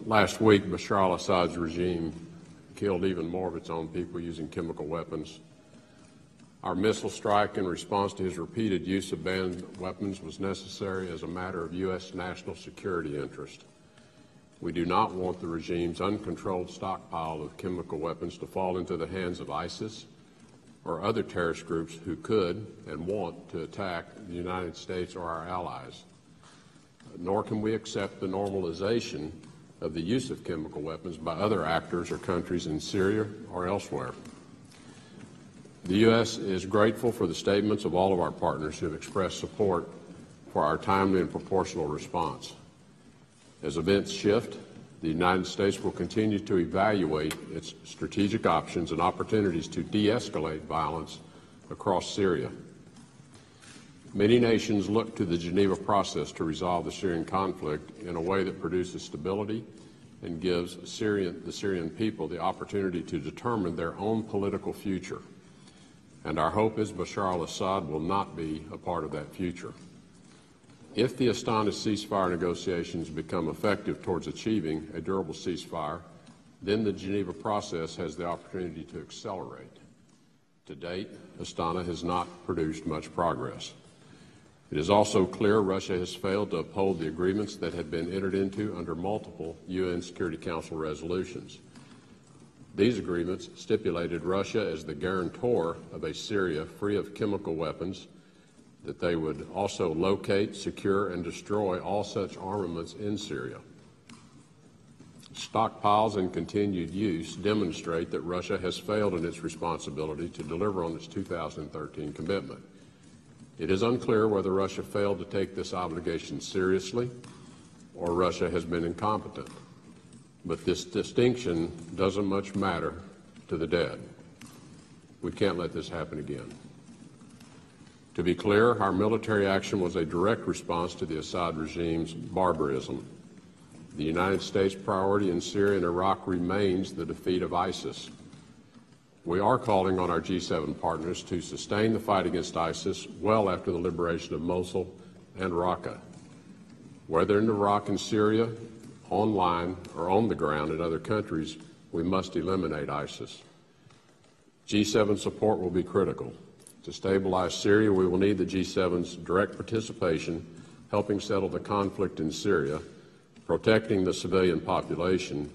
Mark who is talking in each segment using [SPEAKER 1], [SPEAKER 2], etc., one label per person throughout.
[SPEAKER 1] Last week, Bashar al-Assad's regime killed even more of its own people using chemical weapons. Our missile strike in response to his repeated use of banned weapons was necessary as a matter of U.S. national security interest. We do not want the regime's uncontrolled stockpile of chemical weapons to fall into the hands of ISIS or other terrorist groups who could and want to attack the United States or our allies. Nor can we accept the normalization of the use of chemical weapons by other actors or countries in Syria or elsewhere. The U.S. is grateful for the statements of all of our partners who have expressed support for our timely and proportional response. As events shift, the United States will continue to evaluate its strategic options and opportunities to de-escalate violence across Syria. Many nations look to the Geneva process to resolve the Syrian conflict in a way that produces stability and gives the Syrian people the opportunity to determine their own political future. And our hope is Bashar al-Assad will not be a part of that future. If the Astana ceasefire negotiations become effective towards achieving a durable ceasefire, then the Geneva process has the opportunity to accelerate. To date, Astana has not produced much progress. It is also clear Russia has failed to uphold the agreements that had been entered into under multiple UN Security Council resolutions. These agreements stipulated Russia as the guarantor of a Syria free of chemical weapons, that they would also locate, secure, and destroy all such armaments in Syria. Stockpiles and continued use demonstrate that Russia has failed in its responsibility to deliver on its 2013 commitment. It is unclear whether Russia failed to take this obligation seriously or Russia has been incompetent. But this distinction doesn't much matter to the dead. We can't let this happen again. To be clear, our military action was a direct response to the Assad regime's barbarism. The United States' priority in Syria and Iraq remains the defeat of ISIS. We are calling on our G7 partners to sustain the fight against ISIS well after the liberation of Mosul and Raqqa. Whether in Iraq and Syria, online or on the ground in other countries, we must eliminate ISIS. G7 support will be critical. To stabilize Syria, we will need the G7's direct participation, helping settle the conflict in Syria, protecting the civilian population,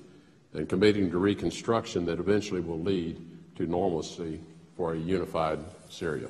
[SPEAKER 1] and committing to reconstruction that eventually will lead to normalcy for a unified Syria.